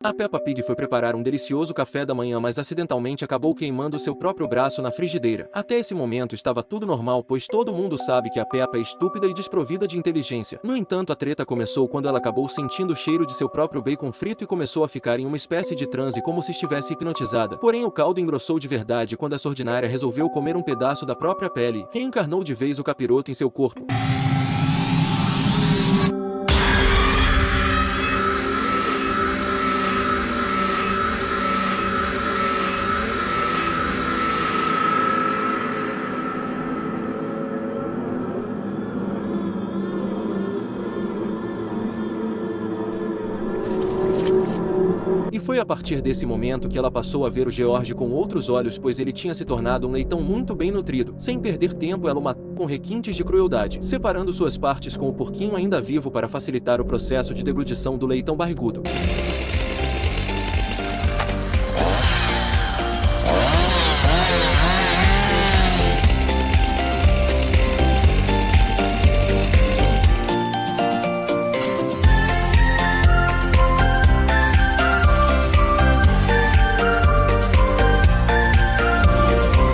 A Peppa Pig foi preparar um delicioso café da manhã, mas acidentalmente acabou queimando seu próprio braço na frigideira. Até esse momento estava tudo normal, pois todo mundo sabe que a Peppa é estúpida e desprovida de inteligência. No entanto, a treta começou quando ela acabou sentindo o cheiro de seu próprio bacon frito e começou a ficar em uma espécie de transe como se estivesse hipnotizada. Porém, o caldo engrossou de verdade quando essa ordinária resolveu comer um pedaço da própria pele, e reencarnou de vez o capiroto em seu corpo. E foi a partir desse momento que ela passou a ver o George com outros olhos, pois ele tinha se tornado um leitão muito bem nutrido. Sem perder tempo, ela o matou com requintes de crueldade, separando suas partes com o porquinho ainda vivo para facilitar o processo de deglutição do leitão barrigudo.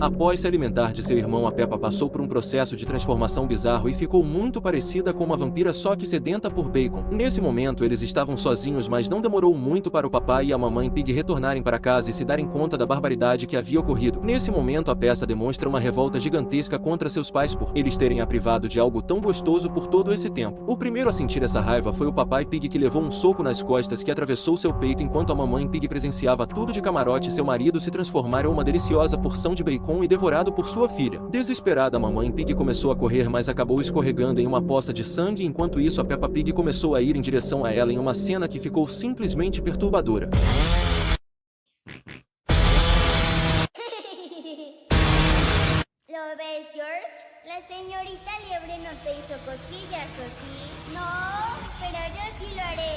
Após se alimentar de seu irmão, a Peppa passou por um processo de transformação bizarro e ficou muito parecida com uma vampira, só que sedenta por bacon. Nesse momento eles estavam sozinhos, mas não demorou muito para o papai e a mamãe Pig retornarem para casa e se darem conta da barbaridade que havia ocorrido. Nesse momento a peça demonstra uma revolta gigantesca contra seus pais por eles terem a privado de algo tão gostoso por todo esse tempo. O primeiro a sentir essa raiva foi o papai Pig, que levou um soco nas costas que atravessou seu peito, enquanto a mamãe Pig presenciava tudo de camarote e seu marido se transformar em uma deliciosa porção de bacon e devorado por sua filha. Desesperada, a mamãe Pig começou a correr, mas acabou escorregando em uma poça de sangue. Enquanto isso, a Peppa Pig começou a ir em direção a ela em uma cena que ficou simplesmente perturbadora. ¿Lo ves, George? La señorita Liebre no te hizo cosquillas, ¿o sí? No, pero yo sí lo haré.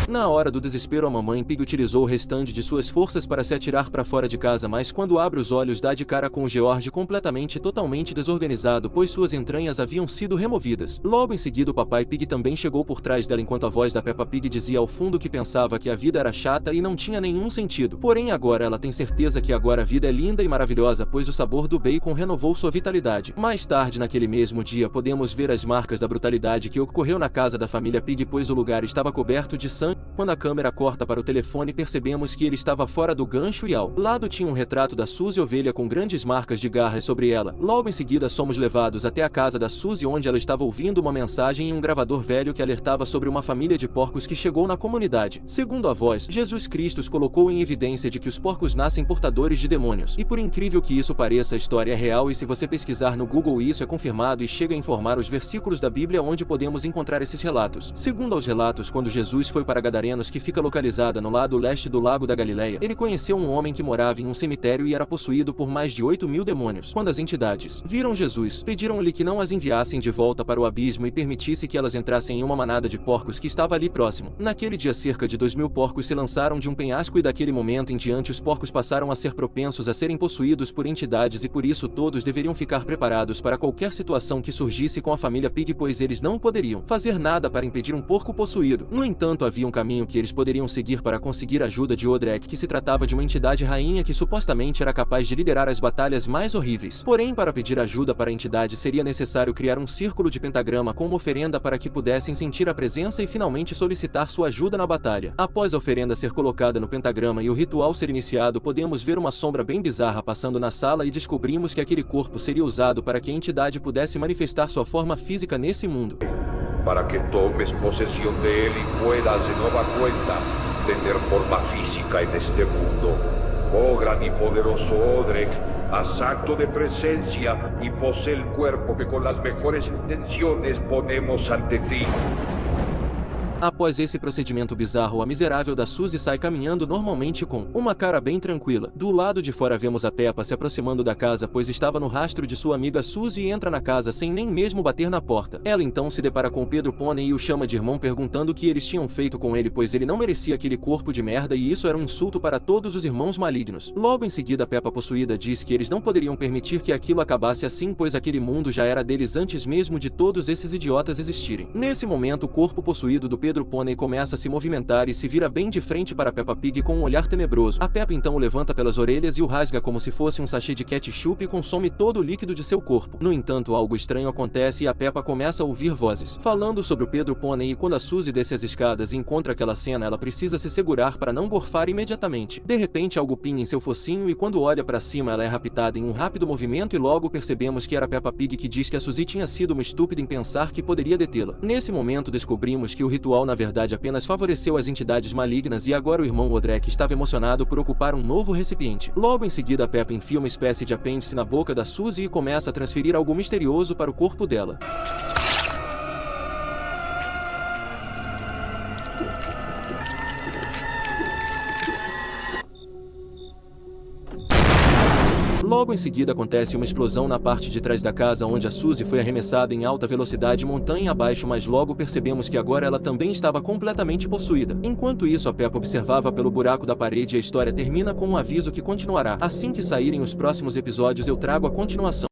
Na hora do desespero, a mamãe Pig utilizou o restante de suas forças para se atirar para fora de casa, mas quando abre os olhos dá de cara com o George completamente e totalmente desorganizado, pois suas entranhas haviam sido removidas. Logo em seguida, o papai Pig também chegou por trás dela, enquanto a voz da Peppa Pig dizia ao fundo que pensava que a vida era chata e não tinha nenhum sentido. Porém, agora ela tem certeza que agora a vida é linda e maravilhosa, pois o sabor do bacon renovou sua vitalidade. Mais tarde naquele mesmo dia, podemos ver as marcas da brutalidade que ocorreu na casa da família Pig, pois o lugar estava coberto de sangue. Quando a câmera corta para o telefone, percebemos que ele estava fora do gancho e ao lado tinha um retrato da Suzy ovelha com grandes marcas de garras sobre ela. Logo em seguida somos levados até a casa da Suzy, onde ela estava ouvindo uma mensagem em um gravador velho que alertava sobre uma família de porcos que chegou na comunidade. Segundo a voz, Jesus Cristo colocou em evidência de que os porcos nascem portadores de demônios. E por incrível que isso pareça, a história é real, e se você pesquisar no Google isso é confirmado e chega a informar os versículos da Bíblia onde podemos encontrar esses relatos. Segundo aos relatos, quando Jesus foi para Gadarenos, que fica localizada no lado leste do Lago da Galileia, ele conheceu um homem que morava em um cemitério e era possuído por mais de 8.000 demônios. Quando as entidades viram Jesus, pediram-lhe que não as enviassem de volta para o abismo e permitisse que elas entrassem em uma manada de porcos que estava ali próximo. Naquele dia, cerca de 2.000 porcos se lançaram de um penhasco, e daquele momento em diante os porcos passaram a ser propensos a serem possuídos por entidades, e por isso todos deveriam ficar preparados para qualquer situação que surgisse com a família Pig, pois eles não poderiam fazer nada para impedir um porco possuído. No entanto, havia um caminho que eles poderiam seguir para conseguir a ajuda de Odrek, que se tratava de uma entidade rainha que supostamente era capaz de liderar as batalhas mais horríveis. Porém, para pedir ajuda para a entidade seria necessário criar um círculo de pentagrama como oferenda para que pudessem sentir a presença e finalmente solicitar sua ajuda na batalha. Após a oferenda ser colocada no pentagrama e o ritual ser iniciado, podemos ver uma sombra bem bizarra passando na sala e descobrimos que aquele corpo seria usado para que a entidade pudesse manifestar sua forma física nesse mundo. Para que tomes posesión de él y puedas de nueva cuenta tener forma física en este mundo. Oh gran y poderoso Odrek, haz acto de presencia y posee el cuerpo que con las mejores intenciones ponemos ante ti. Após esse procedimento bizarro, a miserável da Suzy sai caminhando normalmente com uma cara bem tranquila. Do lado de fora vemos a Peppa se aproximando da casa, pois estava no rastro de sua amiga Suzy, e entra na casa sem nem mesmo bater na porta. Ela então se depara com Pedro Pônei e o chama de irmão, perguntando o que eles tinham feito com ele, pois ele não merecia aquele corpo de merda, e isso era um insulto para todos os irmãos malignos. Logo em seguida, Peppa, possuída, diz que eles não poderiam permitir que aquilo acabasse assim, pois aquele mundo já era deles antes mesmo de todos esses idiotas existirem. Nesse momento, o corpo possuído do Pedro Pônei começa a se movimentar e se vira bem de frente para Peppa Pig com um olhar tenebroso. A Peppa então o levanta pelas orelhas e o rasga como se fosse um sachê de ketchup e consome todo o líquido de seu corpo. No entanto, algo estranho acontece e a Peppa começa a ouvir vozes falando sobre o Pedro Pônei, e quando a Suzy desce as escadas e encontra aquela cena, ela precisa se segurar para não gorfar imediatamente. De repente, algo pinga em seu focinho e quando olha para cima, ela é raptada em um rápido movimento e logo percebemos que era Peppa Pig, que diz que a Suzy tinha sido uma estúpida em pensar que poderia detê-la. Nesse momento, descobrimos que o ritual na verdade apenas favoreceu as entidades malignas e agora o irmão Roderick estava emocionado por ocupar um novo recipiente. Logo em seguida, Peppa enfia uma espécie de apêndice na boca da Suzy e começa a transferir algo misterioso para o corpo dela. Logo em seguida acontece uma explosão na parte de trás da casa, onde a Suzy foi arremessada em alta velocidade montanha abaixo, mas logo percebemos que agora ela também estava completamente possuída. Enquanto isso, a Peppa observava pelo buraco da parede e a história termina com um aviso que continuará. Assim que saírem os próximos episódios, eu trago a continuação.